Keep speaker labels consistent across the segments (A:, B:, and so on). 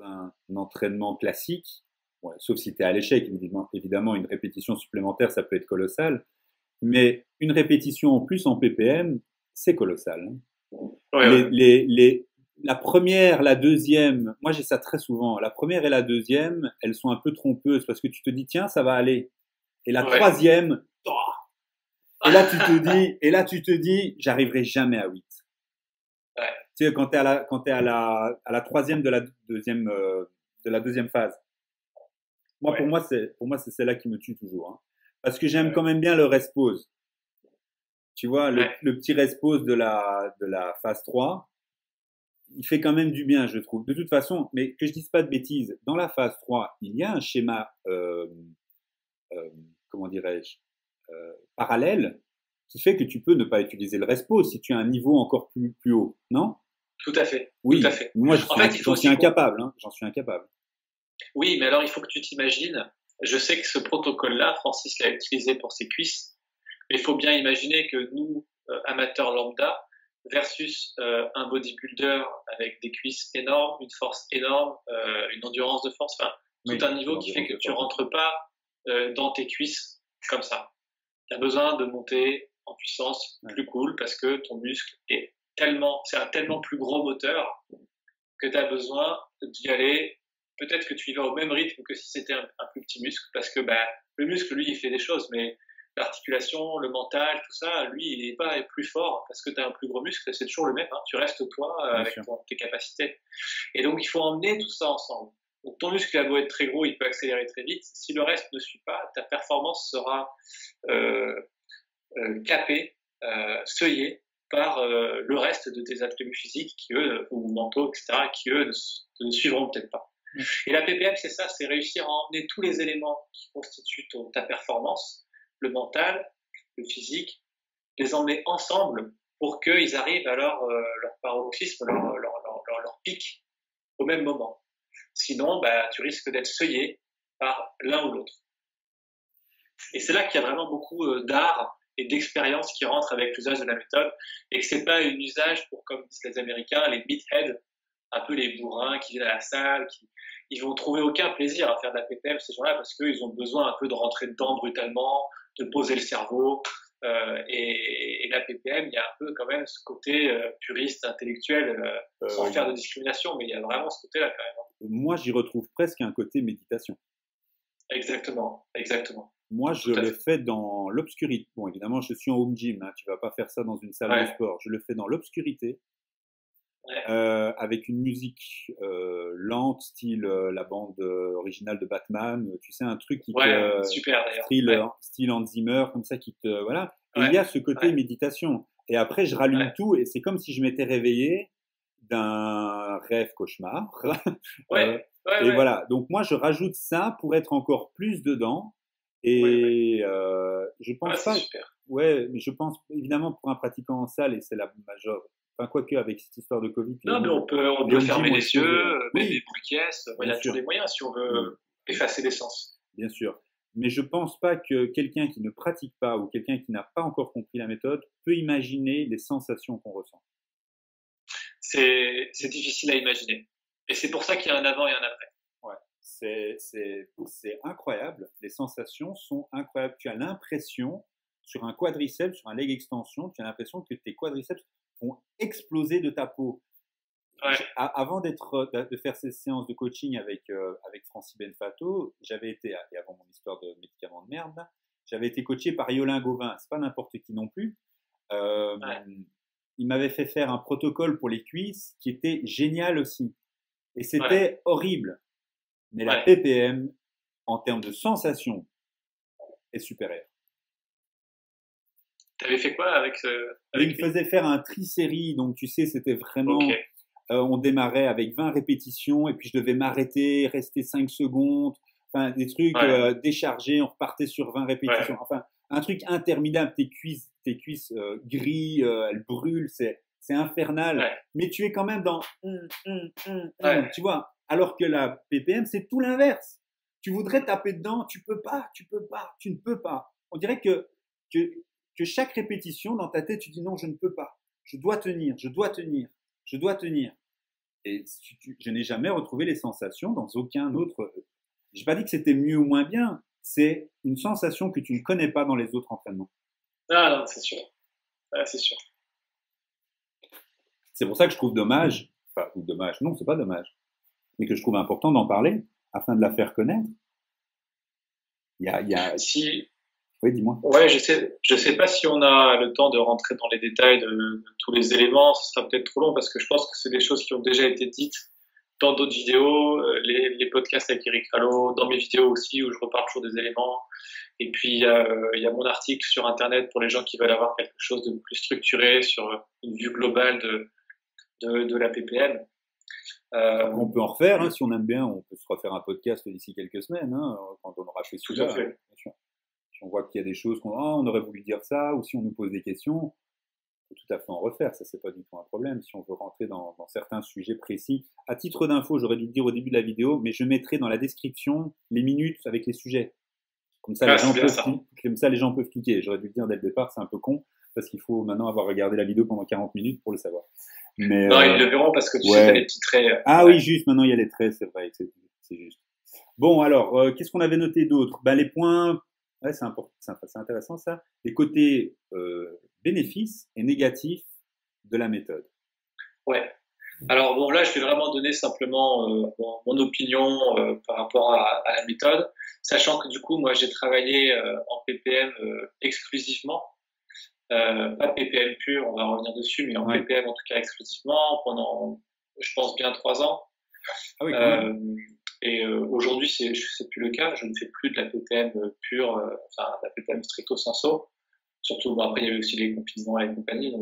A: un entraînement classique, ouais, sauf si tu es à l'échec, évidemment, une répétition supplémentaire, ça peut être colossal, mais une répétition en plus en ppm, c'est colossal. Hein.
B: Ouais,
A: Les,
B: ouais.
A: les, les, la première, la deuxième, moi j'ai ça très souvent, la première et la deuxième, elles sont un peu trompeuses parce que tu te dis, tiens, ça va aller. Et la
B: Ouais.
A: troisième, oh, et là tu te dis, j'arriverai jamais à 8.
B: Ouais.
A: Tu sais, quand t'es à la troisième de la deuxième phase. Moi, pour
B: Ouais.
A: moi, c'est celle-là qui me tue toujours. Hein. Parce que j'aime
B: Ouais.
A: quand même bien le rest pause. Tu vois, le,
B: Ouais.
A: le petit rest pause de la phase 3, il fait quand même du bien, je trouve. De toute façon, mais que je dise pas de bêtises, dans la phase 3, il y a un schéma, comment dirais-je, parallèle, qui fait que tu peux ne pas utiliser le rest pause si tu as un niveau encore plus haut, non?
B: Tout à fait. Tout à
A: Oui,
B: fait.
A: moi
B: En fait, il faut
A: j'en suis
B: aussi
A: incapable, hein, j'en suis incapable.
B: Oui, mais alors il faut que tu t'imagines. Je sais que ce protocole-là, Francis l'a utilisé pour ses cuisses, mais il faut bien imaginer que nous, amateurs lambda, versus un bodybuilder avec des cuisses énormes, une force énorme, une endurance de force, enfin tout
A: Oui,
B: un
A: c'est
B: niveau qui fait
A: l'endurance
B: que
A: de
B: tu
A: force.
B: rentres pas dans tes cuisses comme ça. Tu as besoin de monter en puissance
A: Ouais.
B: plus cool parce que ton muscle est c'est un tellement plus gros moteur que tu as besoin d'y aller. Peut-être que tu y vas au même rythme que si c'était un plus petit muscle, parce que bah, le muscle, lui, il fait des choses, mais l'articulation, le mental, tout ça, lui, il n'est pas plus fort parce que tu as un plus gros muscle, c'est toujours le même, hein. Tu restes toi
A: Bien
B: avec
A: sûr.
B: tes capacités. Et donc, il faut emmener tout ça ensemble. Donc, ton muscle, il a beau être très gros, il peut accélérer très vite. Si le reste ne suit pas, ta performance sera euh, capée, seuillée par le reste de tes attributs physiques qui, eux, ou mentaux, etc., qui, eux, ne suivront peut-être pas. Et la PPM, c'est ça, c'est réussir à emmener tous les éléments qui constituent ta performance, le mental, le physique, les emmener ensemble pour qu'ils arrivent à leur paroxysme, leur pic au même moment. Sinon, bah, tu risques d'être seuillé par l'un ou l'autre. Et c'est là qu'il y a vraiment beaucoup d'art et d'expérience qui rentrent avec l'usage de la méthode et que c'est pas un usage pour, comme disent les Américains, les meatheads, un peu les bourrins qui viennent à la salle, ils vont trouver aucun plaisir à faire de la PPM, ces gens-là, parce qu'ils ont besoin un peu de rentrer dedans brutalement, de poser le cerveau. Et la PPM, il y a un peu quand même ce côté puriste, intellectuel, sans faire de discrimination, mais il y a vraiment ce côté-là quand même.
A: Moi, j'y retrouve presque un côté méditation.
B: Exactement, exactement.
A: Moi, je
B: Tout à
A: le
B: fait.
A: fais dans l'obscurité. Bon, évidemment, je suis en home gym, hein, tu vas pas faire ça dans une salle de
B: Ouais,
A: sport. Je le fais dans l'obscurité,
B: ouais,
A: avec une musique lente, style la bande originale de Batman. Tu sais, un truc qui
B: ouais,
A: te
B: super d'ailleurs.
A: style Hans Zimmer, comme ça, qui te voilà. Et il
B: Ouais,
A: y a ce côté
B: ouais,
A: méditation. Et après, je rallume
B: ouais,
A: tout, et c'est comme si je m'étais réveillé d'un rêve cauchemar. Euh,
B: ouais, ouais,
A: et
B: ouais,
A: voilà. Donc moi, je rajoute ça pour être encore plus dedans.
B: ouais, ouais.
A: Et je
B: Ouais,
A: pense
B: c'est
A: pas.
B: super.
A: Ouais, mais je pense évidemment pour un pratiquant en salle, et c'est la majeure. Enfin, quoique avec cette histoire de Covid,
B: Non, mais on
A: les
B: peut
A: home gym
B: fermer
A: ont
B: les yeux,
A: explosé. Hein.
B: mettre des
A: Oui,
B: boules qui il y
A: bien
B: a toujours
A: sûr.
B: des moyens si on
A: Mm,
B: veut effacer l'essence.
A: bien sûr. Mais je pense pas que quelqu'un qui ne pratique pas ou quelqu'un qui n'a pas encore compris la méthode peut imaginer les sensations qu'on ressent.
B: C'est difficile à imaginer. Et c'est pour ça qu'il y a un avant et un après.
A: Ouais, c'est incroyable. Les sensations sont incroyables. Tu as l'impression, sur un quadriceps, sur un leg extension, tu as l'impression que tes quadriceps vont exploser de ta peau.
B: Ouais,
A: Avant de faire ces séances de coaching avec Francis Benfato, j'avais été, et avant mon histoire de médicaments de merde, j'avais été coaché par Yolin Gauvin. C'est pas n'importe qui non plus. Euh,
B: ouais,
A: il m'avait fait faire un protocole pour les cuisses qui était génial aussi. Et
B: ouais,
A: c'était horrible. Mais la
B: ouais.
A: ppm, en termes de sensation, est supérieure.
B: T'avais fait quoi
A: Et il
B: avec
A: me
B: lui?
A: faisait faire un tri-série, donc tu sais, c'était
B: Ok,
A: vraiment, on démarrait avec 20 répétitions, et puis je devais m'arrêter, rester 5 secondes, enfin des trucs
B: ouais,
A: déchargés, on repartait sur 20 répétitions,
B: ouais,
A: enfin un truc interminable, tes cuisses grillent, elles brûlent, c'est infernal,
B: ouais,
A: mais tu es quand même dans,
B: ouais,
A: tu vois, alors que la ppm, c'est tout l'inverse. Tu voudrais taper dedans, tu peux pas, tu peux pas, tu ne peux pas. On dirait que, que chaque répétition, dans ta tête, tu dis non, je ne peux pas. Je dois tenir, je dois tenir, je dois tenir. Et je n'ai jamais retrouvé les sensations dans aucun autre. Je n'ai pas dit que c'était mieux ou moins bien. C'est une sensation que tu ne connais pas dans les autres entraînements.
B: Ah non, c'est sûr. C'est sûr.
A: C'est pour ça que je trouve dommage, enfin, ou dommage, non, c'est pas dommage, mais que je trouve important d'en parler afin de la faire connaître.
B: Si,
A: Oui, dis-moi.
B: ouais, je sais pas si on a le temps de rentrer dans les détails de tous les éléments. Ce sera peut-être trop long parce que je pense que c'est des choses qui ont déjà été dites dans d'autres vidéos, les podcasts avec Eric Rallo, dans mes vidéos aussi où je reparle toujours des éléments. Et puis il y a mon article sur Internet pour les gens qui veulent avoir quelque chose de plus structuré sur une vue globale de la PPM.
A: On peut en refaire, hein, si on aime bien, on peut se refaire un podcast d'ici quelques semaines, hein, quand on aura fait celui-là. Si on voit qu'il y a des choses on aurait voulu dire ça, ou si on nous pose des questions, on peut tout à fait en refaire, ça c'est pas du tout un problème. Si on veut rentrer dans certains sujets précis, à titre d'info, j'aurais dû le dire au début de la vidéo, mais je mettrai dans la description les minutes avec les sujets. Comme ça, les gens peuvent cliquer. J'aurais dû le dire dès le départ, c'est un peu con, parce qu'il faut maintenant avoir regardé la vidéo pendant 40 minutes pour le savoir. Mais,
B: non, ils le verront parce que tu sais, les petits traits.
A: Oui, juste, maintenant il y a les traits, c'est vrai, c'est juste. Bon, alors, qu'est-ce qu'on avait noté d'autre? Les points, c'est intéressant ça, les côtés bénéfices et négatifs de la méthode.
B: Ouais. Alors bon, là, je vais vraiment donner simplement mon opinion par rapport à la méthode, sachant que du coup, moi, j'ai travaillé en PPM exclusivement. Pas PPM pur, on va revenir dessus, mais en PPM en tout cas exclusivement pendant, je pense, bien 3 ans.
A: Ah oui,
B: et aujourd'hui, c'est plus le cas. Je ne fais plus de la PPM pure, enfin de la PPM stricto sensu. Surtout, après, il y a eu aussi les confinements et compagnie.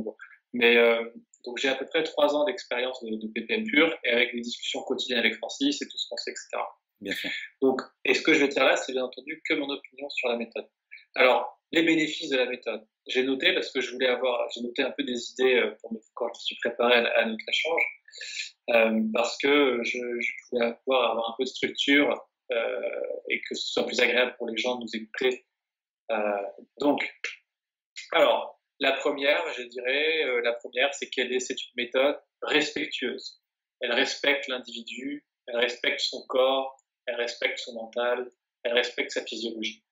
B: Donc j'ai à peu près 3 ans d'expérience de PPM pure et avec des discussions quotidiennes avec Francis et tout ce qu'on sait, etc.
A: Bien sûr.
B: Donc, et ce que je vais dire là, c'est bien entendu que mon opinion sur la méthode. Alors, les bénéfices de la méthode. J'ai noté parce que j'ai noté un peu des idées quand je me suis préparé à notre échange, parce que je voulais avoir un peu de structure et que ce soit plus agréable pour les gens de nous écouter. Donc, alors, la première, je dirais, c'est c'est une méthode respectueuse. Elle respecte l'individu, elle respecte son corps, elle respecte son mental, elle respecte sa physiologie.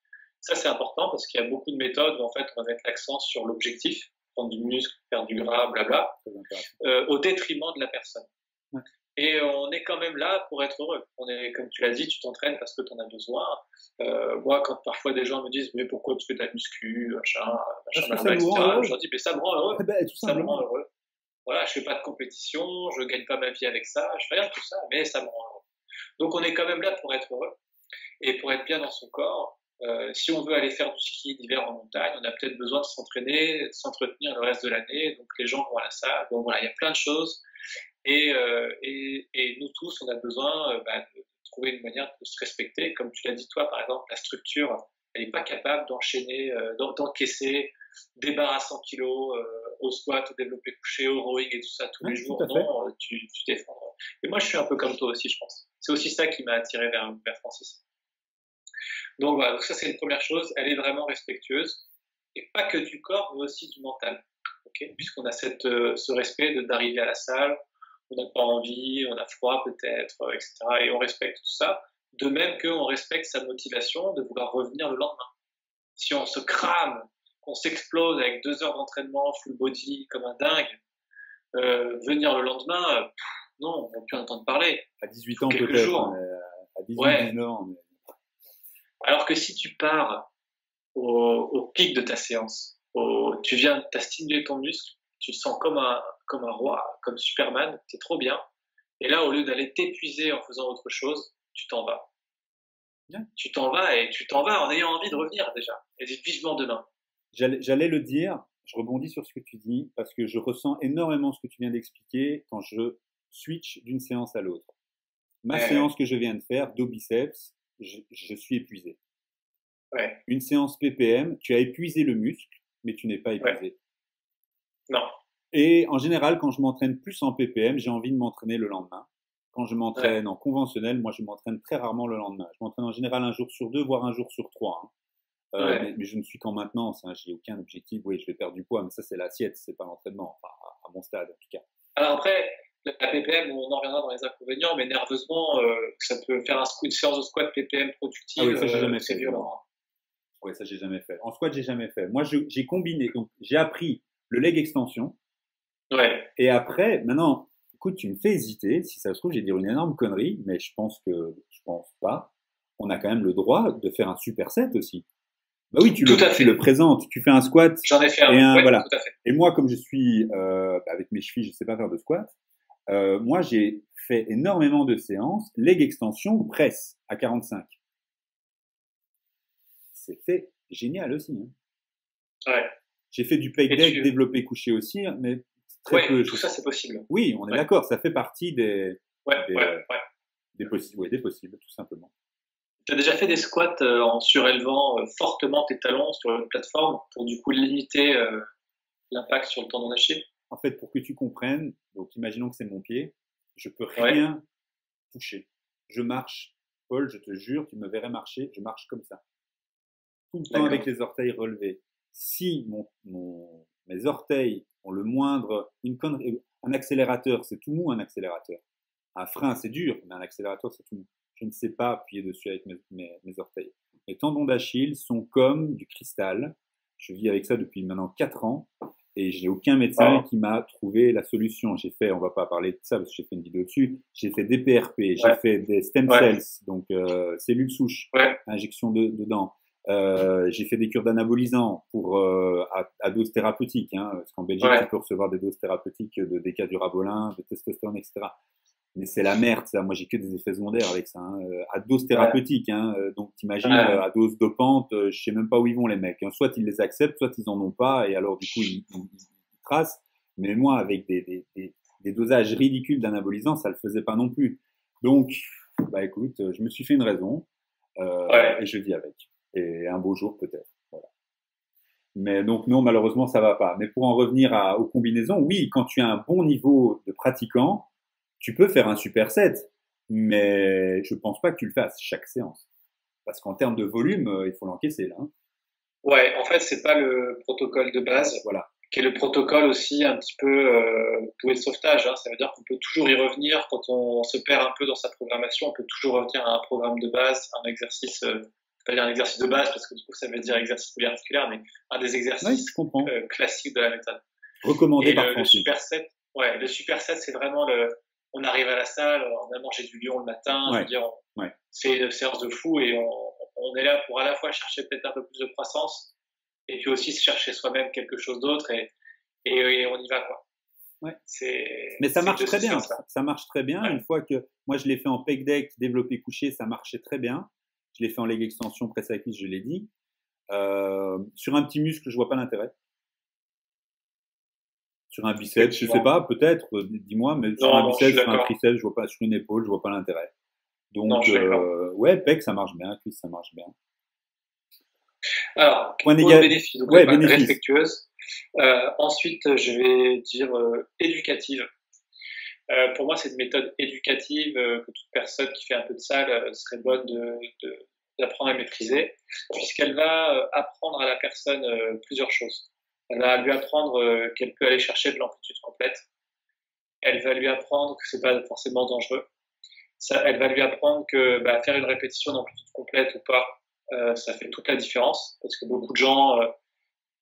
B: Ça, c'est important parce qu'il y a beaucoup de méthodes où en fait, on va mettre l'accent sur l'objectif, prendre du muscle, faire du gras, blabla, au détriment de la personne. Ouais. Et on est quand même là pour être heureux. Comme tu l'as dit, tu t'entraînes parce que tu en as besoin. Moi, quand parfois des gens me disent mais pourquoi tu fais de la muscu, machin, etc., je leur dis mais ça me rend heureux. Ça me rend heureux. Voilà, je fais pas de compétition, je gagne pas ma vie avec ça, je fais rien de tout ça, mais ça me rend heureux. Donc on est quand même là pour être heureux et pour être bien dans son corps. Si on veut aller faire du ski d'hiver en montagne, on a peut-être besoin de s'entraîner, de s'entretenir le reste de l'année. Donc les gens vont à la salle. Bon voilà, il y a plein de choses. Et nous tous, on a besoin de trouver une manière de se respecter. Comme tu l'as dit toi, par exemple, la structure, elle n'est pas capable d'enchaîner, d'encaisser des barres à 100 kilos au squat, au développé couché, au rowing et tout ça tous les jours. Non, tu t'effondres. Et moi, je suis un peu comme toi aussi, je pense. C'est aussi ça qui m'a attiré vers Francis. Donc voilà, donc ça c'est une première chose, elle est vraiment respectueuse, et pas que du corps, mais aussi du mental, okay, puisqu'on a ce respect d'arriver à la salle, on n'a pas envie, on a froid peut-être, etc., et on respecte tout ça, de même qu'on respecte sa motivation de vouloir revenir le lendemain. Si on se crame, qu'on s'explose avec 2 heures d'entraînement, full body, comme un dingue, venir le lendemain, non, on n'a plus entendre parler.
A: À 18 ans peut-être, à 18, 19 ans.
B: Alors que si tu pars au pic de ta séance, tu as stimulé ton muscle, tu te sens comme un roi, comme Superman, c'est trop bien. Et là, au lieu d'aller t'épuiser en faisant autre chose, tu t'en vas. Bien. Tu t'en vas en ayant envie de revenir déjà, et vivement demain.
A: J'allais le dire, je rebondis sur ce que tu dis, parce que je ressens énormément ce que tu viens d'expliquer quand je switch d'une séance à l'autre. Ma séance que je viens de faire, dos biceps, je suis épuisé.
B: Ouais.
A: Une séance PPM, tu as épuisé le muscle, mais tu n'es pas épuisé.
B: Ouais. Non.
A: Et en général, quand je m'entraîne plus en PPM, j'ai envie de m'entraîner le lendemain. Quand je m'entraîne en conventionnel, moi je m'entraîne très rarement le lendemain. Je m'entraîne en général 1 jour sur 2, voire 1 jour sur 3. Mais je ne suis qu'en maintenance, j'ai aucun objectif. Oui, je vais perdre du poids, mais ça c'est l'assiette, c'est pas l'entraînement, à mon stade en tout cas.
B: Alors après, la PPM, on en reviendra dans les inconvénients, mais nerveusement, ça peut faire une séance de squat PPM productive.
A: Ah oui, ça j'ai jamais
B: c'est
A: fait.
B: violent.
A: Oui, ça j'ai jamais fait. En squat, j'ai jamais fait. Moi, j'ai combiné. Donc, j'ai appris le leg extension.
B: Ouais.
A: Et après, maintenant, écoute, tu me fais hésiter. Si ça se trouve, j'ai dit une énorme connerie, mais je pense pas. On a quand même le droit de faire un superset aussi. Bah oui, tu le présentes. Tu fais un squat.
B: J'en ai fait un. Ouais,
A: voilà.
B: Tout à fait.
A: Et moi, comme je suis avec mes chevilles, je sais pas faire de squat. Moi, j'ai fait énormément de séances leg extension presse à 45. C'était génial aussi. Hein.
B: Ouais.
A: J'ai fait du pec deck développé couché aussi, mais très peu.
B: Tout ça, c'est possible.
A: Oui, on est d'accord, ça fait partie des possibles, tout simplement.
B: Tu as déjà fait des squats en surélevant fortement tes talons sur une plateforme pour du coup limiter l'impact sur le tendon d'Achille?
A: En fait, pour que tu comprennes, donc imaginons que c'est mon pied, je peux rien toucher. Je marche, Paul, je te jure, tu me verrais marcher, je marche comme ça. Tout le temps avec les orteils relevés. Si mes orteils ont le moindre... Un accélérateur, c'est tout mou un accélérateur. Un frein, c'est dur, mais un accélérateur, c'est tout mou. Je ne sais pas appuyer dessus avec mes orteils. Les tendons d'Achille sont comme du cristal. Je vis avec ça depuis maintenant 4 ans et j'ai aucun médecin qui m'a trouvé la solution. On va pas parler de ça parce que j'ai fait une vidéo dessus. J'ai fait des PRP, j'ai fait des stem cells, donc cellules souches, injection dedans. J'ai fait des cures d'anabolisants à dose thérapeutique, hein, parce qu'en Belgique, tu peux recevoir des doses thérapeutiques de décadurabolin, de testostérone, etc. Mais c'est la merde, ça. Moi, j'ai que des effets secondaires avec ça, hein, à dose thérapeutique. Hein, donc, t'imagines, à dose dopante, je sais même pas où ils vont, les mecs. Hein. Soit ils les acceptent, soit ils en ont pas, et alors, du coup, ils tracent. Mais moi, avec des dosages ridicules d'anabolisants, ça le faisait pas non plus. Donc, bah, écoute, je me suis fait une raison, et je vis avec. Et un beau jour, peut-être. Voilà. Mais donc, non, malheureusement, ça va pas. Mais pour en revenir aux combinaisons, oui, quand tu as un bon niveau de pratiquant, tu peux faire un superset, mais je pense pas que tu le fasses chaque séance. Parce qu'en termes de volume, il faut l'encaisser, là. Hein.
B: Ouais, en fait, c'est pas le protocole de base.
A: Voilà.
B: Qui est le protocole aussi un petit peu doué de sauvetage. Hein. Ça veut dire qu'on peut toujours y revenir quand on se perd un peu dans sa programmation. On peut toujours revenir à un programme de base, un exercice, pas dire un exercice de base parce que du coup ça veut dire exercice polyarticulaire, mais un des exercices classiques de la méthode.
A: Recommandé par
B: le superset. Ouais, le superset, c'est vraiment on arrive à la salle, on a mangé du lion le matin, je veux dire, c'est une séance de fou et on est là pour à la fois chercher peut-être un peu plus de croissance et puis aussi se chercher soi-même quelque chose d'autre et on y va, quoi.
A: Ouais. Mais ça marche très bien. Ça marche très bien.
B: Ouais.
A: Une fois que moi je l'ai fait en pec deck, développé couché, ça marchait très bien. Je l'ai fait en leg extension, presse à cuisse, je l'ai dit. Sur un petit muscle, je vois pas l'intérêt. Sur un biceps, je sais pas, peut-être, dis-moi, mais sur un biceps, sur un triceps, je vois pas, sur une épaule, je vois pas l'intérêt. Donc, ouais, pec, ça marche bien, cuisse, ça marche bien.
B: Alors, point bénéfice, donc respectueuse. Ensuite, je vais dire éducative. Pour moi, c'est une méthode éducative que toute personne qui fait un peu de salle serait bonne d'apprendre à maîtriser, puisqu'elle va apprendre à la personne plusieurs choses. Elle va lui apprendre qu'elle peut aller chercher de l'amplitude complète. Elle va lui apprendre que c'est pas forcément dangereux. Elle va lui apprendre que faire une répétition d'amplitude complète ou pas, ça fait toute la différence, parce que beaucoup de gens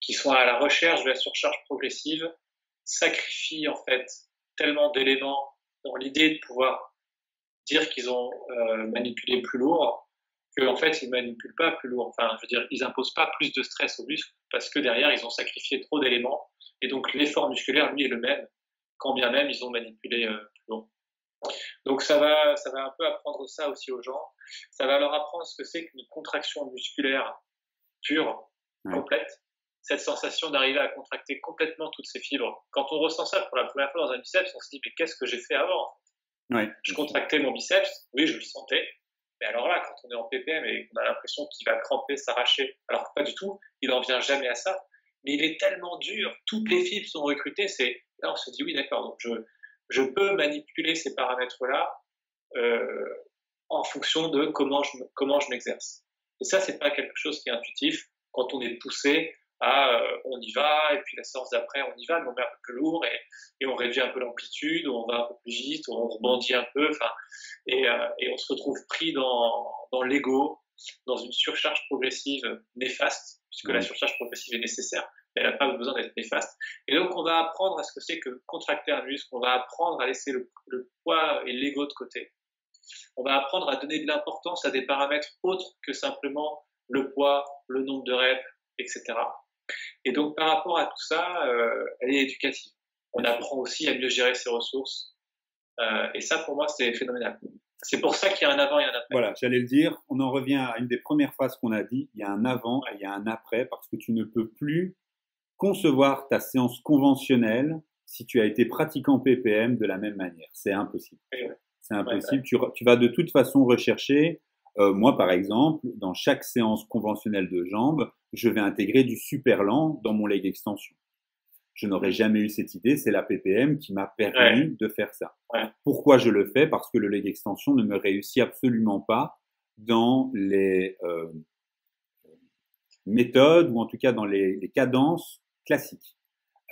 B: qui sont à la recherche de la surcharge progressive sacrifient en fait tellement d'éléments dans l'idée de pouvoir dire qu'ils ont manipulé plus lourd, qu'en fait ils manipulent pas plus lourd. Enfin, je veux dire, ils imposent pas plus de stress au muscle parce que derrière ils ont sacrifié trop d'éléments et donc l'effort musculaire lui est le même, quand bien même ils ont manipulé plus lourd. Donc ça va un peu apprendre ça aussi aux gens. Ça va leur apprendre ce que c'est qu'une contraction musculaire pure, complète. Cette sensation d'arriver à contracter complètement toutes ces fibres. Quand on ressent ça pour la première fois dans un biceps, on se dit mais qu'est-ce que j'ai fait avant ? Je contractais mon biceps, oui je le sentais, mais alors là quand on est en PPM et qu'on a l'impression qu'il va cramper, s'arracher, alors que pas du tout, il n'en vient jamais à ça. Mais il est tellement dur, toutes les fibres sont recrutées, là on se dit oui d'accord, donc je peux manipuler ces paramètres-là en fonction de comment je m'exerce. Et ça, c'est pas quelque chose qui est intuitif. Quand on est poussé, à on y va, et puis la séance d'après, on y va, mais on met un peu plus lourd, et on réduit un peu l'amplitude, on va un peu plus vite, on rebondit un peu, enfin, et on se retrouve pris dans l'ego, dans une surcharge progressive néfaste, puisque la surcharge progressive est nécessaire, mais elle n'a pas besoin d'être néfaste. Et donc, on va apprendre à ce que c'est que contracter un muscle, on va apprendre à laisser le poids et l'ego de côté. On va apprendre à donner de l'importance à des paramètres autres que simplement le poids, le nombre de reps, etc. Et donc, par rapport à tout ça, elle est éducative. On apprend aussi à mieux gérer ses ressources. Et ça, pour moi, c'est phénoménal. C'est pour ça qu'il y a un avant et un après.
A: Voilà, j'allais le dire. On en revient à une des premières phrases qu'on a dit. Il y a un avant et il y a un après parce que tu ne peux plus concevoir ta séance conventionnelle si tu as été pratiquant PPM de la même manière. C'est impossible. C'est impossible. Tu vas de toute façon rechercher. Moi, par exemple, dans chaque séance conventionnelle de jambes, je vais intégrer du super lent dans mon leg extension. Je n'aurais jamais eu cette idée. C'est la PPM qui m'a permis de faire ça. Pourquoi je le fais? Parce que le leg extension ne me réussit absolument pas dans les méthodes ou en tout cas dans les cadences classiques.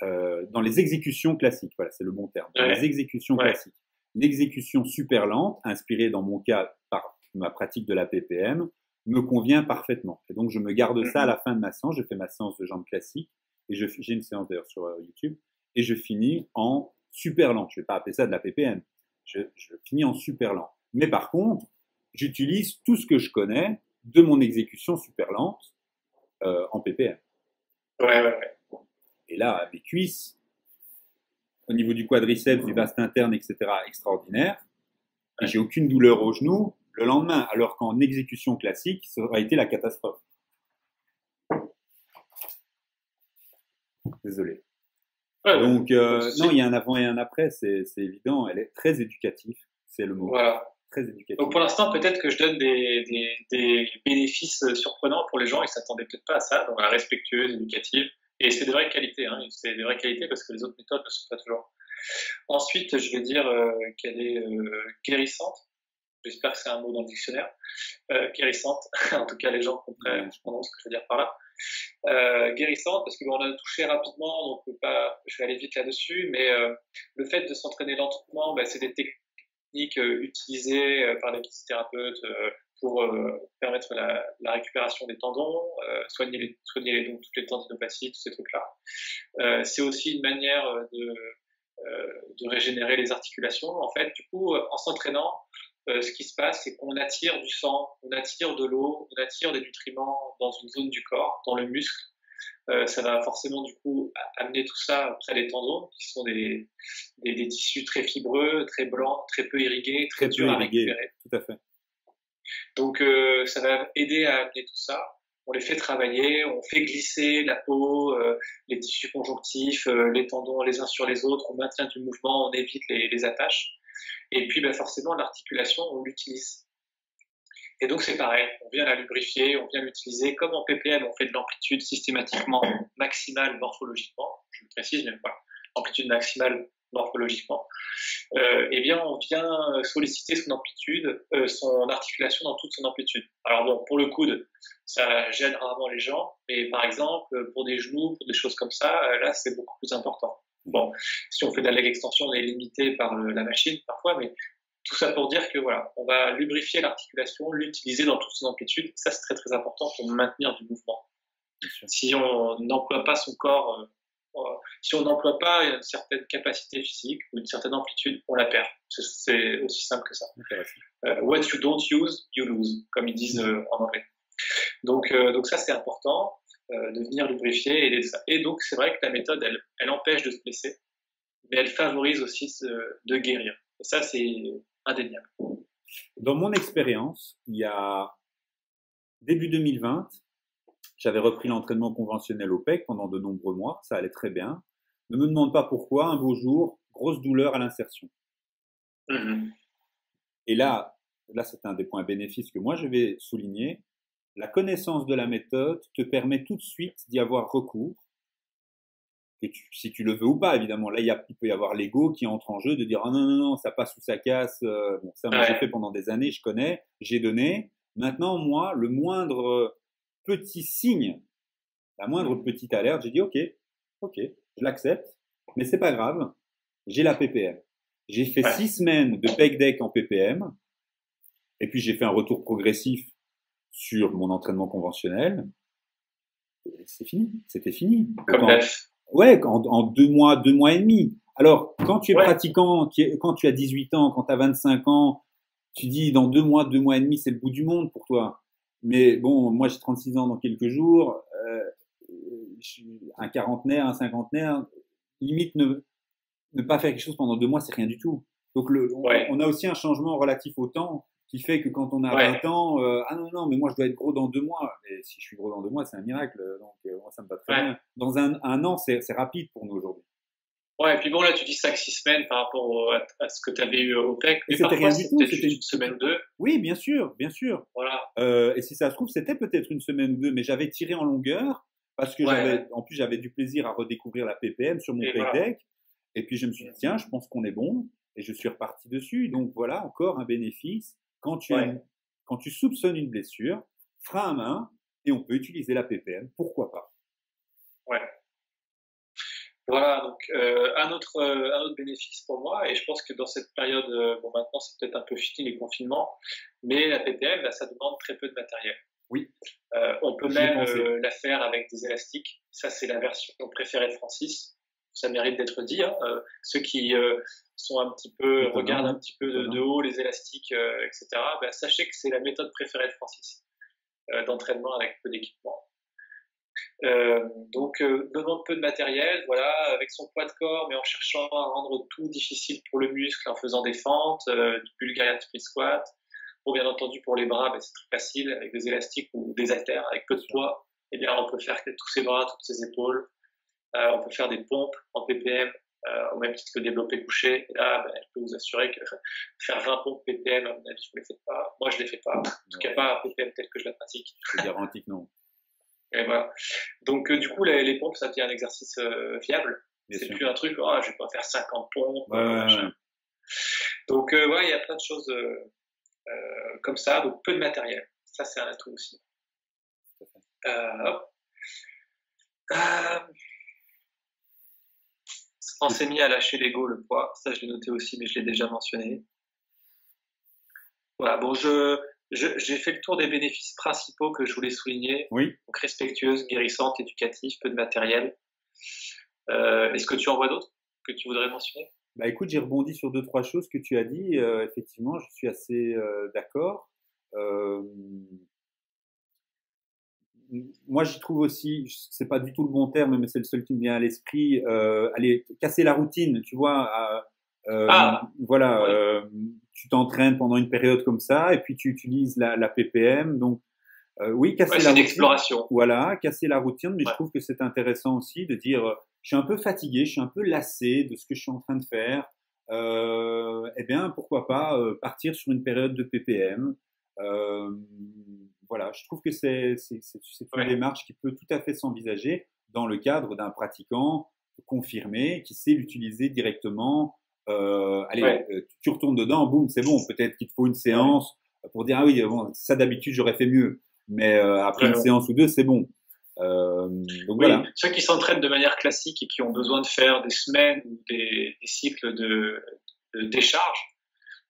A: Dans les exécutions classiques, voilà, c'est le bon terme. Dans les exécutions classiques. L'exécution super lente, inspirée dans mon cas par ma pratique de la PPM, me convient parfaitement. Et donc, je me garde ça à la fin de ma séance. Je fais ma séance de jambes classique. Et j'ai une séance d'ailleurs sur YouTube. Et je finis en super lent. Je ne vais pas appeler ça de la PPM. Je finis en super lent. Mais par contre, j'utilise tout ce que je connais de mon exécution super lente en PPM. Et là, mes cuisses, au niveau du quadriceps, du vaste interne, etc., extraordinaire. Et j'ai aucune douleur au genou le lendemain, alors qu'en exécution classique, ça aurait été la catastrophe. Désolé. Donc, non, il y a un avant et un après, c'est évident. Elle est très éducative, c'est le mot.
B: Voilà.
A: Très éducative.
B: Donc, pour l'instant, peut-être que je donne des bénéfices surprenants pour les gens. Ils ne s'attendaient peut-être pas à ça. Donc, la respectueuse, éducative. Et c'est de vraies qualités. Hein. C'est des vraies qualités parce que les autres méthodes ne sont pas toujours. Ensuite, je vais dire qu'elle est guérissante. J'espère que c'est un mot dans le dictionnaire. Guérissante. En tout cas, les gens comprennent ce que je veux dire par là. Guérissante parce qu'on a touché rapidement, donc je vais aller vite là-dessus, mais le fait de s'entraîner lentement, c'est des techniques utilisées par les kinésithérapeutes pour permettre la récupération des tendons, soigner donc toutes les tendinopathies, tous ces trucs-là. C'est aussi une manière de régénérer les articulations. En fait, du coup, en s'entraînant, ce qui se passe, c'est qu'on attire du sang, on attire de l'eau, on attire des nutriments dans une zone du corps, dans le muscle. Ça va forcément du coup amener tout ça près des tendons, qui sont des tissus très fibreux, très blancs, très peu irrigués, très durs à récupérer.
A: Tout à fait.
B: Donc ça va aider à amener tout ça. On les fait travailler, on fait glisser la peau, les tissus conjonctifs, les tendons les uns sur les autres, on maintient du mouvement, on évite les attaches. Et puis forcément, l'articulation, on l'utilise. Et donc c'est pareil, on vient la lubrifier, on vient l'utiliser. Comme en PPM, on fait de l'amplitude systématiquement maximale morphologiquement, je le précise, mais voilà, amplitude maximale morphologiquement. Eh bien, on vient solliciter son amplitude, son articulation dans toute son amplitude. Alors bon, pour le coude, ça gêne rarement les gens, mais par exemple, pour des genoux, pour des choses comme ça, là, c'est beaucoup plus important. Bon, si on fait de la leg extension, on est limité par la machine parfois, mais tout ça pour dire que voilà, on va lubrifier l'articulation, l'utiliser dans toute son amplitude. Ça, c'est très très important pour maintenir du mouvement. Si on n'emploie pas son corps, si on n'emploie pas une certaine capacité physique ou une certaine amplitude, on la perd. C'est aussi simple que ça. What you don't use, you lose, comme ils disent en anglais. Donc ça, c'est important. De venir lubrifier et aider ça. Et donc, c'est vrai que la méthode, elle empêche de se blesser, mais elle favorise aussi de guérir. Et ça, c'est indéniable.
A: Dans mon expérience, il y a début 2020, j'avais repris l'entraînement conventionnel au PEC pendant de nombreux mois, ça allait très bien. Ne me demande pas pourquoi, un beau jour, grosse douleur à l'insertion. Et là, c'est un des points bénéfices que moi je vais souligner. La connaissance de la méthode te permet tout de suite d'y avoir recours. Et si tu le veux ou pas, évidemment. Là, il peut y avoir l'ego qui entre en jeu, de dire « Ah non, non, non, ça passe ou ça casse. » Bon, ça, moi, j'ai fait pendant des années, je connais, j'ai donné. Maintenant, moi, le moindre petit signe La moindre petite alerte, j'ai dit ok, je l'accepte, mais c'est pas grave, j'ai la PPM. J'ai fait
B: Ouais.
A: 6 semaines de pec deck en PPM, et puis j'ai fait un retour progressif sur mon entraînement conventionnel. C'est fini, c'était fini.
B: Comme neuf.
A: Ouais, en 2 mois, 2 mois et demi. Alors, quand tu es
B: Ouais.
A: pratiquant, quand tu as 18 ans, quand tu as 25 ans, tu dis dans 2 mois, 2 mois et demi, c'est le bout du monde pour toi. Mais bon, moi j'ai 36 ans dans quelques jours, je suis un quarantenaire, un cinquantenaire, limite ne pas faire quelque chose pendant 2 mois, c'est rien du tout. Donc
B: Ouais.
A: on a aussi un changement relatif au temps qui fait que quand on a
B: Ouais.
A: 20 ans, ah non, non, mais moi je dois être gros dans 2 mois. Et si je suis gros dans 2 mois, c'est un miracle. Donc moi ça me va très
B: Ouais.
A: bien. Dans un an, c'est rapide pour nous aujourd'hui.
B: Ouais, et puis bon, là, tu dis 5-6 semaines par rapport à ce que tu avais eu au PEC,
A: Et
B: mais
A: c'était
B: parfois,
A: rien du
B: c'est
A: tout.
B: peut-être
A: C'était
B: juste une semaine ou deux.
A: Oui, bien sûr, bien sûr.
B: Voilà.
A: Et si ça se trouve, c'était peut-être une semaine ou deux, mais j'avais tiré en longueur parce que
B: Ouais.
A: en plus, j'avais du plaisir à redécouvrir la PPM sur mon
B: Et
A: pec
B: voilà.
A: deck. Et puis, je me suis dit, tiens, je pense qu'on est bon. Et je suis reparti dessus. Donc, voilà, encore un bénéfice. Quand
B: Ouais.
A: quand tu soupçonnes une blessure, frein à main, et on peut utiliser la PPM. Pourquoi pas?
B: Ouais. Voilà, donc un autre bénéfice pour moi, et je pense que dans cette période, bon maintenant c'est peut-être un peu fini les confinements, mais la PPM, bah, ça demande très peu de matériel.
A: Oui,
B: On peut
A: j'y ai
B: même
A: pensé.
B: la faire avec des élastiques. Ça, c'est la version préférée de Francis. Ça mérite d'être dit. Hein. Ceux qui sont un petit peu
A: Étonnant,
B: regardent un
A: hein,
B: petit peu
A: étonnant.
B: de haut les élastiques, etc. Bah, sachez que c'est la méthode préférée de Francis d'entraînement avec peu d'équipement. Donc demande peu de matériel, voilà, avec son poids de corps, mais en cherchant à rendre tout difficile pour le muscle en faisant des fentes, du Bulgarian split squat. Bon, bien entendu, pour les bras, ben, c'est très facile avec des élastiques ou des haltères avec peu de poids. Eh bien, on peut faire tous ses bras, toutes ses épaules. On peut faire des pompes en PPM, au même titre que développer couché. Et là, ben, je peux vous assurer que faire 20 pompes PPM, à mon avis, vous ne les faites pas. Moi, je ne les fais pas. En tout cas, pas PPM tel que je la pratique.
A: Je te garantis que non.
B: Et voilà. Donc, du coup, les pompes, ça devient un exercice fiable.
A: Bien
B: C'est
A: sûr.
B: plus un truc, oh, je vais pas faire 50 pompes.
A: Ouais.
B: Donc, ouais, il y a plein de choses comme ça, donc peu de matériel. Ça, c'est un atout aussi. On s'est mis à lâcher l'ego, le poids. Ça, je l'ai noté aussi, mais je l'ai déjà mentionné. Voilà, bon, j'ai fait le tour des bénéfices principaux que je voulais souligner.
A: Oui.
B: Donc, respectueuse, guérissante, éducative, peu de matériel. Est-ce que tu en vois d'autres que tu voudrais mentionner?
A: Bah écoute, j'ai rebondi sur 2, 3 choses que tu as dit. Effectivement, je suis assez d'accord. Moi, j'y trouve aussi, c'est pas du tout le bon terme, mais c'est le seul qui me vient à l'esprit. Aller casser la routine, tu vois. Voilà,
B: ouais.
A: tu t'entraînes pendant une période comme ça, et puis tu utilises la PPM. Donc, oui, casser
B: Ouais,
A: la
B: c'est une
A: routine.
B: exploration.
A: Voilà, casser la routine, mais
B: Ouais.
A: je trouve que c'est intéressant aussi de dire, je suis un peu fatigué, je suis un peu lassé de ce que je suis en train de faire. Eh bien, pourquoi pas partir sur une période de PPM. Voilà, je trouve que c'est une
B: Ouais.
A: démarche qui peut tout à fait s'envisager dans le cadre d'un pratiquant confirmé qui sait l'utiliser directement. Allez,
B: Ouais.
A: tu retournes dedans, boum, c'est bon. Peut-être qu'il te faut une séance pour dire ah oui, bon, ça d'habitude j'aurais fait mieux, mais après une séance ou deux, c'est bon. Donc
B: Oui,
A: voilà.
B: ceux qui s'entraînent de manière classique et qui ont besoin de faire des semaines ou des cycles de décharge,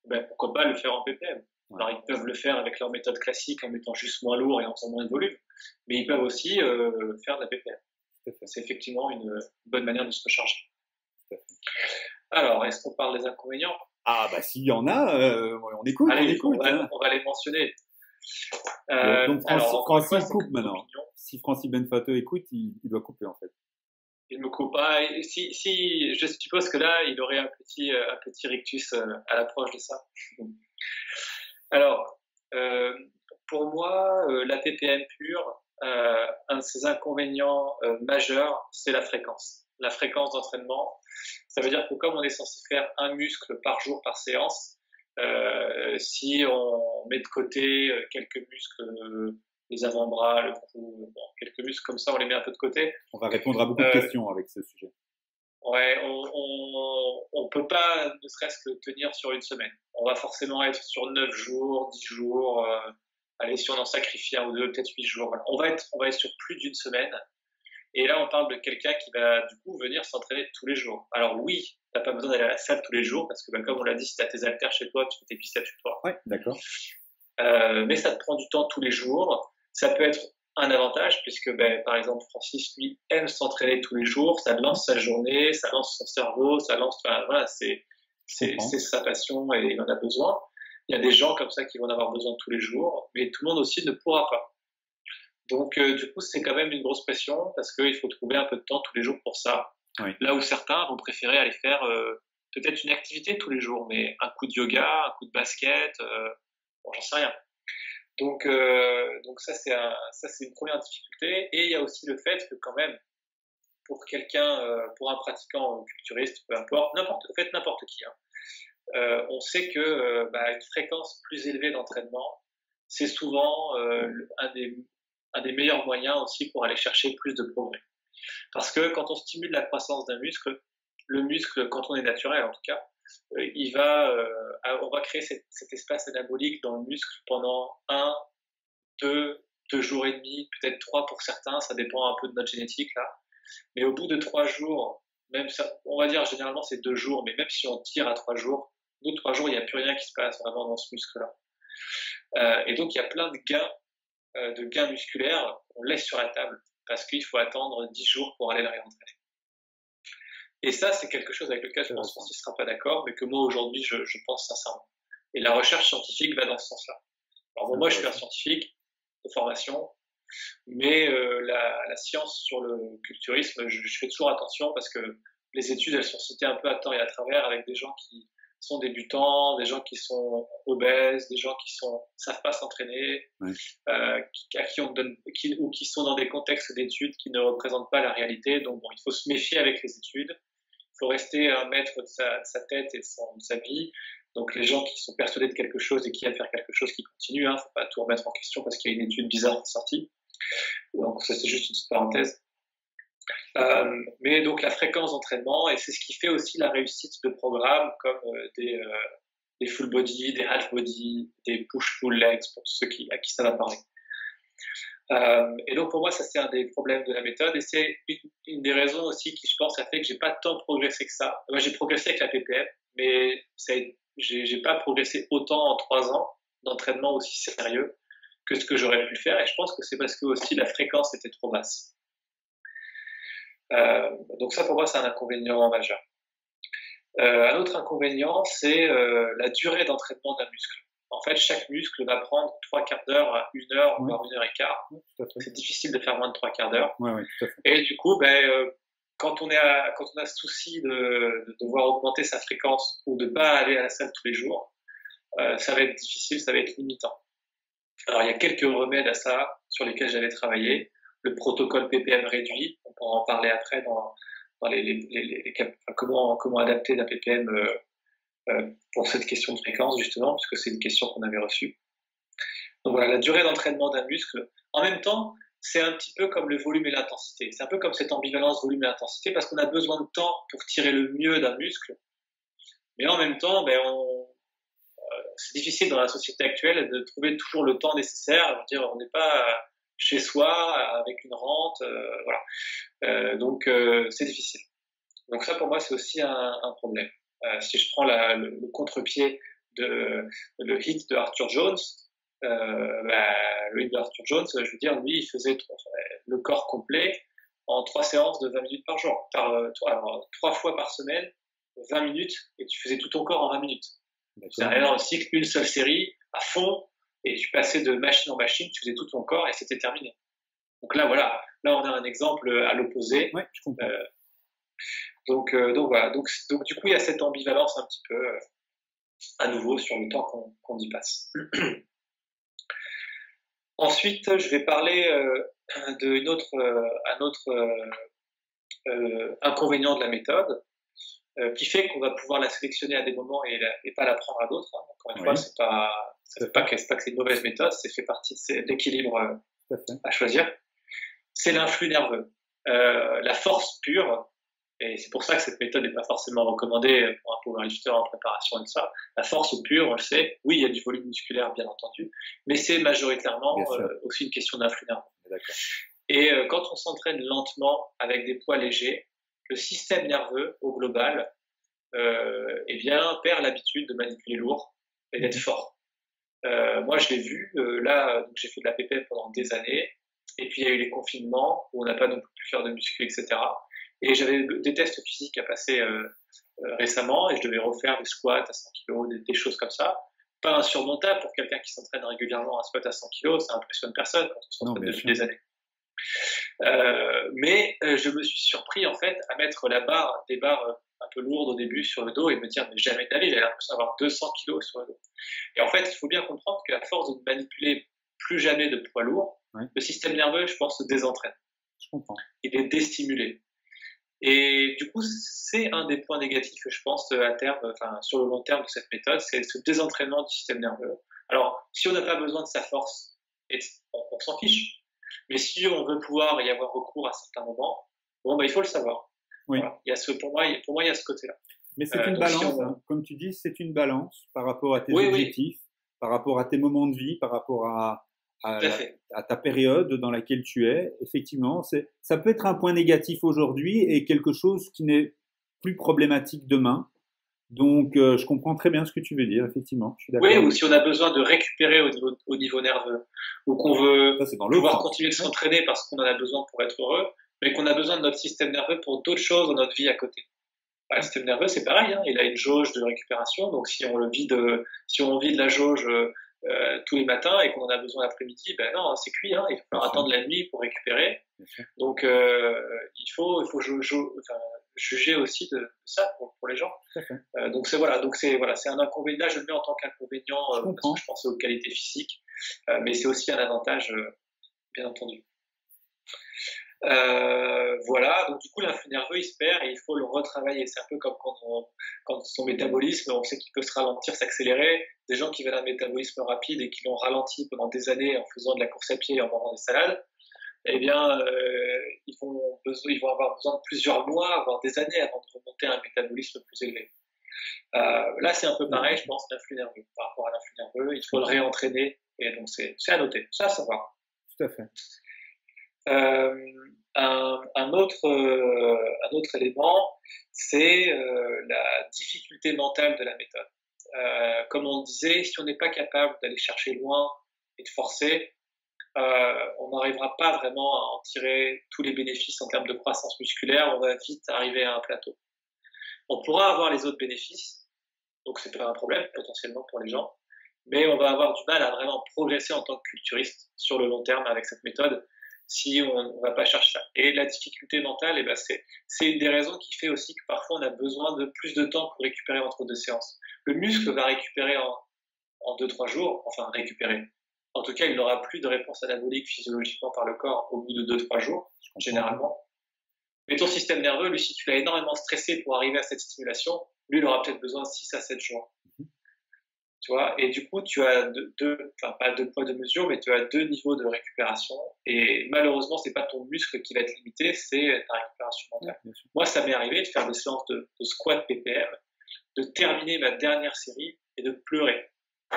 B: ben pourquoi pas le faire en PPM.
A: Ouais.
B: Alors ils peuvent le faire avec leur méthode classique en mettant juste moins lourd et en faisant moins de volume, mais ils peuvent aussi faire de la PPM. C'est effectivement une bonne manière de se recharger. Alors, est-ce qu'on parle des inconvénients?
A: Ah bah s'il y en a, on écoute,
B: Allez,
A: on écoute.
B: on va les mentionner.
A: Bon, donc Francis coupe maintenant.
B: Opinion.
A: Si Francis Benfato écoute, il doit couper en fait.
B: Il me coupe pas. Si, je suppose que là, il aurait un petit rictus à l'approche de ça. Alors, pour moi, la PPM pure, un de ses inconvénients majeurs, c'est la fréquence. La fréquence d'entraînement. Ça veut dire que comme on est censé faire un muscle par jour, par séance, si on met de côté quelques muscles, les avant-bras, le cou, bon, quelques muscles comme ça, on les met un peu de côté.
A: On va répondre à beaucoup de questions avec ce sujet.
B: Ouais, on peut pas ne serait-ce que tenir sur une semaine. On va forcément être sur 9 jours, 10 jours, allez, si on en sacrifie un ou deux, peut-être 8 jours. Voilà. On va être sur plus d'une semaine. Et là, on parle de quelqu'un qui va du coup venir s'entraîner tous les jours. Alors oui, t'as pas besoin d'aller à la salle tous les jours parce que comme on l'a dit, si tu as tes haltères chez toi, tu fais tes biceps chez toi.
A: Ouais, d'accord.
B: Mais ça te prend du temps tous les jours. Ça peut être un avantage puisque par exemple Francis lui aime s'entraîner tous les jours. Ça lance sa journée, ça lance son cerveau, ça lance. Enfin, voilà, c'est sa passion et il en a besoin. Il y a des gens comme ça qui vont en avoir besoin tous les jours, mais tout le monde aussi ne pourra pas. Donc, du coup, c'est quand même une grosse pression parce qu'il faut trouver un peu de temps tous les jours pour ça.
A: Oui.
B: Là où certains vont préférer aller faire peut-être une activité tous les jours, mais un coup de yoga, un coup de basket, bon, j'en sais rien. Donc ça, c'est une première difficulté. Et il y a aussi le fait que quand même, pour quelqu'un, pour un pratiquant culturiste, peu importe, n'importe qui, hein, on sait que une fréquence plus élevée d'entraînement, c'est souvent un des meilleurs moyens aussi pour aller chercher plus de progrès. Parce que quand on stimule la croissance d'un muscle, le muscle, quand on est naturel en tout cas, on va créer cet espace anabolique dans le muscle pendant 1, 2 jours et demi, peut-être 3 pour certains, ça dépend un peu de notre génétique là. Mais au bout de 3 jours, même ça, on va dire généralement c'est 2 jours, mais même si on tire à 3 jours, au bout de 3 jours, il n'y a plus rien qui se passe vraiment dans ce muscle-là. Et donc il y a plein de gains musculaires qu'on laisse sur la table parce qu'il faut attendre 10 jours pour aller le réentraîner. Et ça, c'est quelque chose avec lequel je pense qu'on ne sera pas d'accord, mais que moi aujourd'hui, je pense sincèrement. Et la recherche scientifique va dans ce sens-là. Alors moi, je suis un scientifique de formation, mais la science sur le culturisme, je fais toujours attention parce que les études, elles sont citées un peu à tort et à travers avec des gens qui sont débutants, des gens qui sont obèses, des gens qui savent pas s'entraîner,
A: oui.
B: Qui sont dans des contextes d'études qui ne représentent pas la réalité. Donc bon, il faut se méfier avec les études. Il faut rester un maître de sa tête et de sa vie. Donc les gens qui sont persuadés de quelque chose et qui aiment faire quelque chose, qui continuent. Hein, faut pas tout remettre en question parce qu'il y a une étude bizarre qui est sortie. Donc ça, c'est juste une petite parenthèse. Mais donc la fréquence d'entraînement, et c'est ce qui fait aussi la réussite de programmes comme des full body, des half body, des push-pull legs pour ceux à qui ça va parler. Et donc pour moi ça c'est un des problèmes de la méthode et c'est une des raisons aussi qui je pense a fait que j'ai pas tant progressé que ça. Moi j'ai progressé avec la PPM, mais j'ai pas progressé autant en 3 ans d'entraînement aussi sérieux que ce que j'aurais pu faire et je pense que c'est parce que aussi la fréquence était trop basse. Donc ça pour moi c'est un inconvénient majeur. Un autre inconvénient c'est la durée d'entraînement d'un muscle. En fait chaque muscle va prendre 3 quarts d'heure à 1 heure, voire 1 heure et quart. C'est difficile de faire moins de 3 quarts d'heure.
A: Oui, tout à fait.
B: Et du coup quand on a ce souci de devoir augmenter sa fréquence ou de pas aller à la salle tous les jours, ça va être difficile, ça va être limitant. Alors il y a quelques remèdes à ça sur lesquels j'avais travaillé. Le protocole PPM réduit, on pourra en parler après dans comment adapter la PPM pour cette question de fréquence justement, puisque c'est une question qu'on avait reçue. Donc voilà, la durée d'entraînement d'un muscle. En même temps, c'est un petit peu comme le volume et l'intensité. C'est un peu comme cette ambivalence volume et intensité parce qu'on a besoin de temps pour tirer le mieux d'un muscle. Mais en même temps, c'est difficile dans la société actuelle de trouver toujours le temps nécessaire. Je veux dire, on n'est pas chez soi avec une rente, voilà. Donc c'est difficile. Donc ça pour moi c'est aussi un problème. Si je prends le contre-pied le hit de Arthur Jones, le hit de Arthur Jones, je veux dire lui il faisait le corps complet en 3 séances de 20 minutes par jour, alors 3 fois par semaine, 20 minutes et tu faisais tout ton corps en 20 minutes. C'est-à-dire dans le cycle, une seule série à fond. Et tu passais de machine en machine, tu faisais tout ton corps et c'était terminé. Donc là, voilà, là on a un exemple à l'opposé.
A: Ouais, je comprends.
B: Donc voilà, donc du coup il y a cette ambivalence un petit peu à nouveau sur le temps qu'on y passe. Ensuite, je vais parler d'un autre inconvénient de la méthode qui fait qu'on va pouvoir la sélectionner à des moments et pas la prendre à d'autres. Hein. Encore une fois, c'est pas que c'est une mauvaise méthode, c'est fait partie de l'équilibre à choisir. C'est l'influx nerveux. La force pure, et c'est pour ça que cette méthode n'est pas forcément recommandée pour un powerlifter en préparation et tout ça. La force pure, on le sait, oui, il y a du volume musculaire, bien entendu, mais c'est majoritairement aussi une question d'influx nerveux. Et quand on s'entraîne lentement avec des poids légers, le système nerveux au global eh bien, perd l'habitude de manipuler lourd et d'être fort. Moi, je l'ai vu, là, donc j'ai fait de la PPM pendant des années, et puis il y a eu les confinements où on n'a pas non plus pu faire de muscu, etc. Et j'avais des tests physiques à passer récemment, et je devais refaire des squats à 100 kg, des choses comme ça. Pas insurmontable pour quelqu'un qui s'entraîne régulièrement, un squat à 100 kg, ça impressionne personne quand on s'entraîne depuis des années. Mais je me suis surpris en fait à mettre des barres un peu lourdes au début sur le dos et me dire mais jamais de la vie, j'ai l'impression d'avoir 200 kilos sur le dos. Et en fait, il faut bien comprendre qu'à force de manipuler plus jamais de poids lourds, le système nerveux, je pense, se désentraîne.
A: Je comprends.
B: Il est déstimulé. Et du coup, c'est un des points négatifs, je pense, à terme, enfin, sur le long terme de cette méthode, c'est ce désentraînement du système nerveux. Alors, si on n'a pas besoin de sa force, on s'en fiche. Mais si on veut pouvoir y avoir recours à certains moments, bon, bah, il faut le savoir.
A: Oui.
B: Voilà. Pour moi, il y a ce côté-là.
A: Mais c'est une balance, hein. Comme tu dis, c'est une balance par rapport à tes objectifs, par rapport à tes moments de vie, par rapport à ta période dans laquelle tu es. Effectivement, ça peut être un point négatif aujourd'hui et quelque chose qui n'est plus problématique demain. Donc, je comprends très bien ce que tu veux dire, effectivement. Je suis d'accord.
B: Oui, ou si on a besoin de récupérer au niveau nerveux, ou qu'on veut pouvoir continuer de s'entraîner parce qu'on en a besoin pour être heureux, mais qu'on a besoin de notre système nerveux pour d'autres choses dans notre vie à côté. Le système nerveux, c'est pareil, hein, il a une jauge de récupération, donc si on vide la jauge tous les matins et qu'on en a besoin l'après-midi, ben non, c'est cuit, hein, il faut falloir attendre la nuit pour récupérer. Donc il faut juger aussi de ça pour les gens. Donc c'est un inconvénient. Là, je le mets en tant qu'inconvénient parce que je pense aux qualités physiques, mais c'est aussi un avantage, bien entendu. Voilà, donc du coup l'influx nerveux il se perd et il faut le retravailler. C'est un peu comme quand son métabolisme, on sait qu'il peut se ralentir, s'accélérer. Des gens qui veulent un métabolisme rapide et qui l'ont ralenti pendant des années en faisant de la course à pied et en mangeant des salades, eh bien ils vont avoir besoin de plusieurs mois, voire des années avant de remonter à un métabolisme plus élevé. Là c'est un peu pareil, je pense, l'influx nerveux. Par rapport à l'influx nerveux, il faut le réentraîner et donc c'est à noter, ça à savoir.
A: Tout à fait.
B: Un autre élément, c'est la difficulté mentale de la méthode. Comme on disait, si on n'est pas capable d'aller chercher loin et de forcer, on n'arrivera pas vraiment à en tirer tous les bénéfices en termes de croissance musculaire, on va vite arriver à un plateau. On pourra avoir les autres bénéfices, donc c'est pas un problème potentiellement pour les gens, mais on va avoir du mal à vraiment progresser en tant que culturiste sur le long terme avec cette méthode si on ne va pas chercher ça. Et la difficulté mentale, c'est une des raisons qui fait aussi que parfois on a besoin de plus de temps pour récupérer entre deux séances. Le muscle va récupérer en 2-3 jours, enfin récupérer. En tout cas, il n'aura plus de réponse anabolique physiologiquement par le corps au bout de 2-3 jours, généralement. Mais ton système nerveux, lui, si tu l'as énormément stressé pour arriver à cette stimulation, lui, il aura peut-être besoin de 6 à 7 jours. Tu vois, et du coup, tu as pas deux poids, deux mesures, mais tu as 2 niveaux de récupération. Et malheureusement, c'est pas ton muscle qui va être limité, c'est ta récupération mentale. Moi, ça m'est arrivé de faire des séances de squat PPM, de terminer ma dernière série et de pleurer.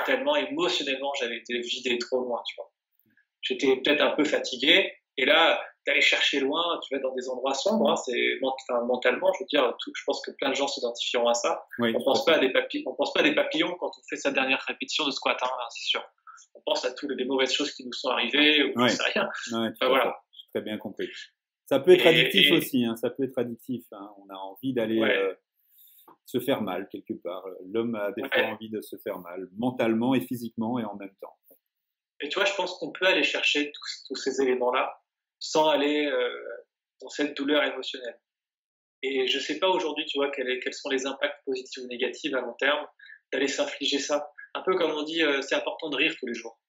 B: Tellement émotionnellement, j'avais été vidé trop loin, tu vois. J'étais peut-être un peu fatigué, et là, d'aller chercher loin, tu vas dans des endroits sombres, hein, mentalement, je veux dire, je pense que plein de gens s'identifieront à ça. Oui, on pense pas à des papillons quand on fait sa dernière répétition de squat, hein, c'est sûr. On pense à toutes les mauvaises choses qui nous sont arrivées, ou je sais rien.
A: Voilà. J'ai très bien compris. Ça peut être addictif aussi, hein, ça peut être addictif. Hein. On a envie d'aller se faire mal quelque part. L'homme a des fois envie de se faire mal, mentalement et physiquement et en même temps.
B: Et tu vois, je pense qu'on peut aller chercher tous ces éléments-là sans aller dans cette douleur émotionnelle. Et je sais pas aujourd'hui, tu vois, quels sont les impacts positifs ou négatifs à long terme d'aller s'infliger ça. Un peu comme on dit, c'est important de rire tous les jours.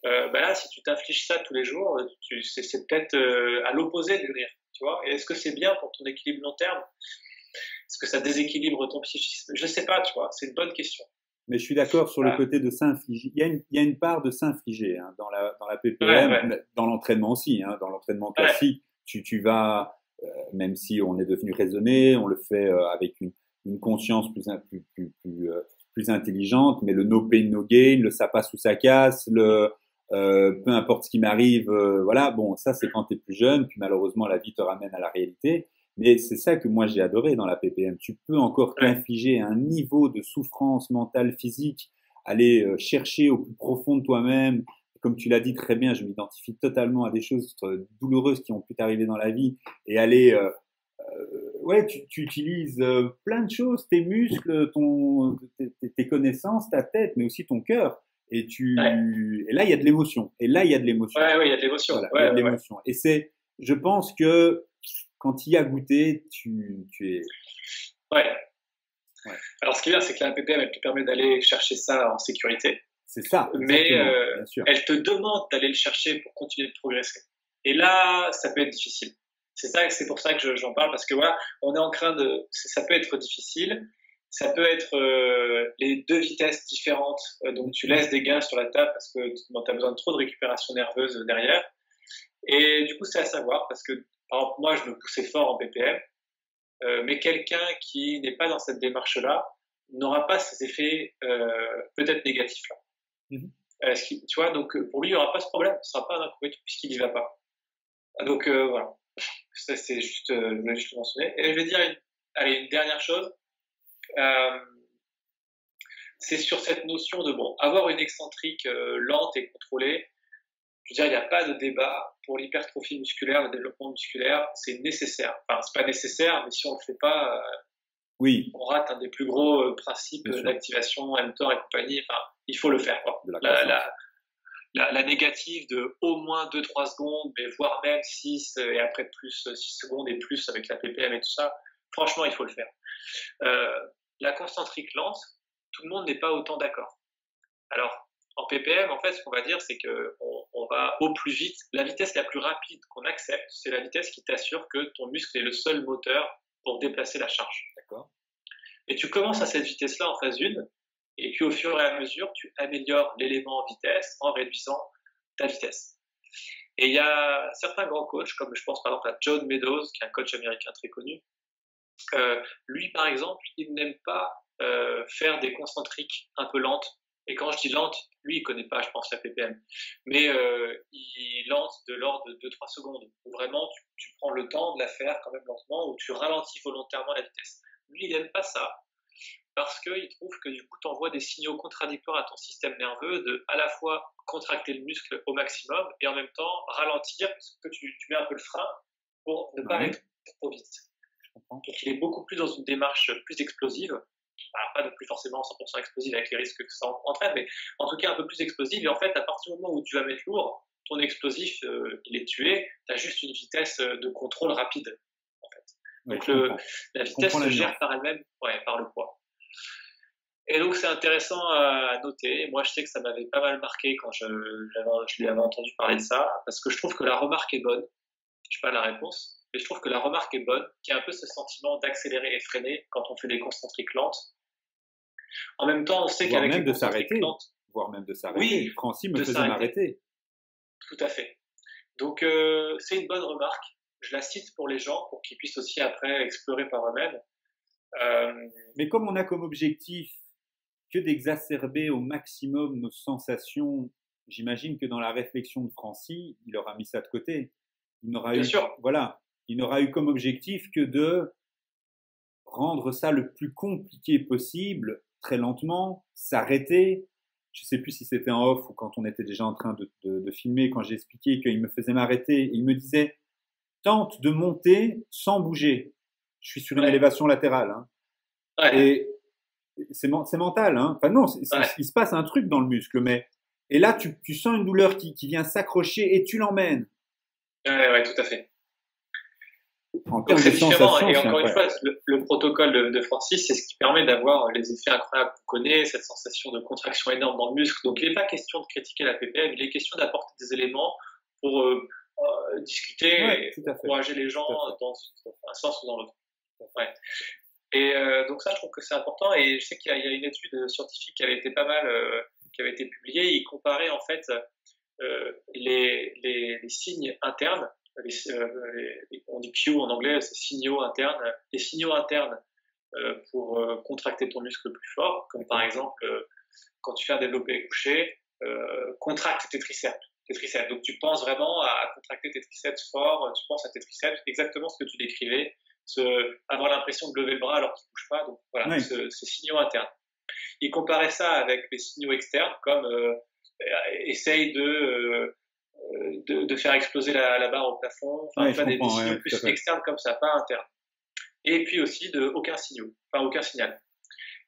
B: Là, si tu t'infliges ça tous les jours, c'est peut-être à l'opposé du rire, tu vois. Et est-ce que c'est bien pour ton équilibre long terme? Est-ce que ça déséquilibre ton psychisme? Je sais pas, tu vois, c'est une bonne question.
A: Mais je suis d'accord sur le côté de s'infliger. Il y a une part de s'infliger hein, dans la PPM, dans l'entraînement aussi. Hein, dans l'entraînement classique, tu vas, même si on est devenu raisonné, on le fait avec une conscience plus intelligente, mais le no pain, no gain, le ça passe ou ça casse, peu importe ce qui m'arrive, voilà. Bon, ça c'est quand tu es plus jeune, puis malheureusement la vie te ramène à la réalité. Mais c'est ça que moi j'ai adoré dans la PPM. Tu peux encore
B: Ouais.
A: t'infliger un niveau de souffrance mentale, physique, aller chercher au plus profond de toi-même. Comme tu l'as dit très bien, je m'identifie totalement à des choses douloureuses qui ont pu t'arriver dans la vie et aller ouais, tu utilises plein de choses, tes muscles, tes connaissances, ta tête, mais aussi ton cœur.
B: Ouais.
A: Et là, il y a de l'émotion. Et là, il y a de l'émotion.
B: Ouais, ouais, il y a de l'émotion.
A: Voilà, il y a
B: Ouais,
A: de
B: ouais, ouais.
A: l'émotion. Et je pense que quand il y a goûté, tu es,
B: Ouais.
A: ouais,
B: Alors, ce qui est bien, c'est que la PPM, elle te permet d'aller chercher ça en sécurité,
A: c'est ça,
B: mais
A: exactement, bien sûr.
B: elle te demande d'aller le chercher pour continuer de progresser. Et là, ça peut être difficile. C'est pour ça que j'en parle, parce que voilà, on est en train de, ça peut être difficile. Ça peut être les deux vitesses différentes, donc tu laisses des gains sur la table parce que tu as besoin de trop de récupération nerveuse derrière. Et du coup, c'est à savoir, parce que par exemple, moi, je me poussais fort en BPM, mais quelqu'un qui n'est pas dans cette démarche-là n'aura pas ces effets peut-être négatifs-là.
A: Mhm.
B: Tu vois, donc pour lui, il n'y aura pas ce problème, ce ne sera pas un inconvénient puisqu'il n'y va pas. Donc voilà, ça c'est juste, je voulais juste le mentionner. Et je vais dire une dernière chose. C'est sur cette notion de bon, avoir une excentrique lente et contrôlée. Je veux dire, il n'y a pas de débat pour l'hypertrophie musculaire, le développement musculaire, c'est nécessaire. Enfin, c'est pas nécessaire, mais si on le fait pas,
A: Oui,
B: on rate un des plus gros principes
A: bien sûr,
B: d'activation, mTOR et compagnie. Enfin, il faut le faire, quoi.
A: de la croissance.
B: La négative de au moins 2-3 secondes, mais voire même 6, et après plus 6 secondes et plus avec la PPM et tout ça, franchement, il faut le faire. La concentrique lente, tout le monde n'est pas autant d'accord. Alors, en PPM, en fait, ce qu'on va dire, c'est qu'on va au plus vite. La vitesse la plus rapide qu'on accepte, c'est la vitesse qui t'assure que ton muscle est le seul moteur pour déplacer la charge.
A: D'accord.
B: Et tu commences à cette vitesse-là en phase 1, et puis au fur et à mesure, tu améliores l'élément en vitesse en réduisant ta vitesse. Et il y a certains grands coachs, comme je pense par exemple à John Meadows, qui est un coach américain très connu. Lui, par exemple, il n'aime pas faire des concentriques un peu lentes. Et quand je dis lente, lui, il connaît pas, je pense, la PPM. Mais il lance de l'ordre de 2-3 secondes. Où vraiment, tu prends le temps de la faire quand même lentement, ou tu ralentis volontairement la vitesse. Lui, il n'aime pas ça, parce qu'il trouve que du coup, tu envoies des signaux contradictoires à ton système nerveux de à la fois contracter le muscle au maximum et en même temps ralentir, parce que tu mets un peu le frein pour ne pas aller trop vite. Donc il est beaucoup plus dans une démarche plus explosive, alors, pas non plus forcément 100% explosive avec les risques que ça entraîne, mais en tout cas un peu plus explosive. Et en fait, à partir du moment où tu vas mettre lourd, ton explosif, il est tué, tu as juste une vitesse de contrôle rapide. En fait. Donc la vitesse se gère par elle-même, ouais, par le poids. Et donc c'est intéressant à noter. Moi je sais que ça m'avait pas mal marqué quand je lui avais entendu parler de ça, parce que je trouve que la remarque est bonne. Je sais pas la réponse, mais je trouve que la remarque est bonne, qu'il y a un peu ce sentiment d'accélérer et freiner quand on fait des concentriques lentes. En même temps, on sait qu'avec les concentriques lentes,
A: voire même de s'arrêter.
B: Oui,
A: Francis me faisait m'arrêter.
B: Tout à fait. Donc c'est une bonne remarque. Je la cite pour les gens, pour qu'ils puissent aussi après explorer par eux-mêmes.
A: Mais comme on a comme objectif que d'exacerber au maximum nos sensations, j'imagine que dans la réflexion de Francis, il aura mis ça de côté. Il n'aura eu, voilà, il n'aura eu comme objectif que de rendre ça le plus compliqué possible, très lentement, s'arrêter. Je ne sais plus si c'était en off ou quand on était déjà en train de filmer, quand j'ai expliqué qu'il me faisait m'arrêter. Il me disait, tente de monter sans bouger. Je suis sur une élévation latérale. Hein.
B: Ouais.
A: Et c'est mental. Hein. Enfin non, il se passe un truc dans le muscle. Et là, tu sens une douleur qui vient s'accrocher et tu l'emmènes.
B: Ouais, tout à fait.
A: Donc
B: c'est différent. Et encore une fois, le protocole de Francis, c'est ce qui permet d'avoir les effets incroyables qu'on connaît, cette sensation de contraction énorme dans le muscle. Donc il n'est pas question de critiquer la PPM, il est question d'apporter des éléments pour discuter et encourager les gens dans un sens ou dans l'autre. Ouais. Et donc ça, je trouve que c'est important. Et je sais qu'il y a une étude scientifique qui avait été pas mal, qui avait été publiée. Il comparait en fait les signes internes. On dit Q en anglais, c'est signaux internes. Les signaux internes pour contracter ton muscle plus fort, comme par exemple quand tu fais un développé couché, contracte tes triceps. Donc tu penses vraiment à contracter tes triceps fort, tu penses à tes triceps, exactement ce que tu décrivais, avoir l'impression de lever le bras alors qu'il ne bouge pas. Donc voilà, ces signaux internes. Il comparait ça avec les signaux externes, comme essaye de faire exploser la barre au plafond, enfin des signaux plus externes comme ça, pas internes. Et puis aussi aucun signal.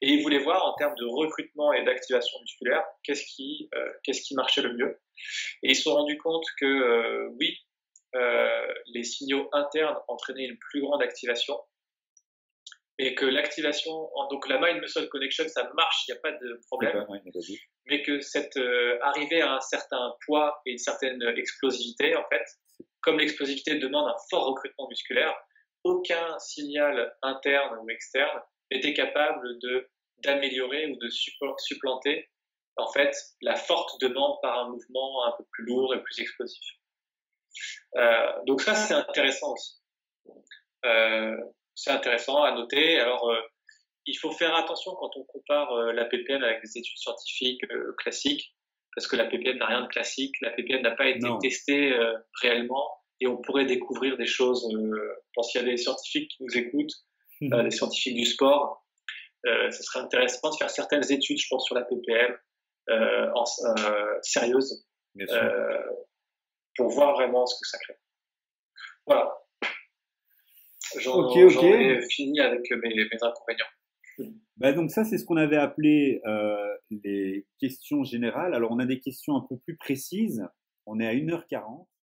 B: Et ils voulaient voir en termes de recrutement et d'activation musculaire qu'est-ce qui marchait le mieux. Et ils se sont rendus compte que les signaux internes entraînaient une plus grande activation et que l'activation, donc la mind-muscle connection, ça marche, il n'y a pas de problème, mais que cette arrivée à un certain poids et une certaine explosivité, en fait, comme l'explosivité demande un fort recrutement musculaire, aucun signal interne ou externe était capable d'améliorer ou de supplanter en fait la forte demande par un mouvement un peu plus lourd et plus explosif. Donc ça, c'est intéressant aussi. C'est intéressant à noter. Alors, il faut faire attention quand on compare la PPM avec des études scientifiques classiques, parce que la PPM n'a rien de classique. La PPM n'a pas été testée réellement, et on pourrait découvrir des choses. Je pense qu'il y a des scientifiques qui nous écoutent, des scientifiques du sport. Ce serait intéressant de faire certaines études, je pense, sur la PPM sérieuses, pour voir vraiment ce que ça crée. Voilà. J'en ai fini avec mes inconvénients.
A: Donc ça, c'est ce qu'on avait appelé les questions générales. Alors, on a des questions un peu plus précises. On est à 1h40.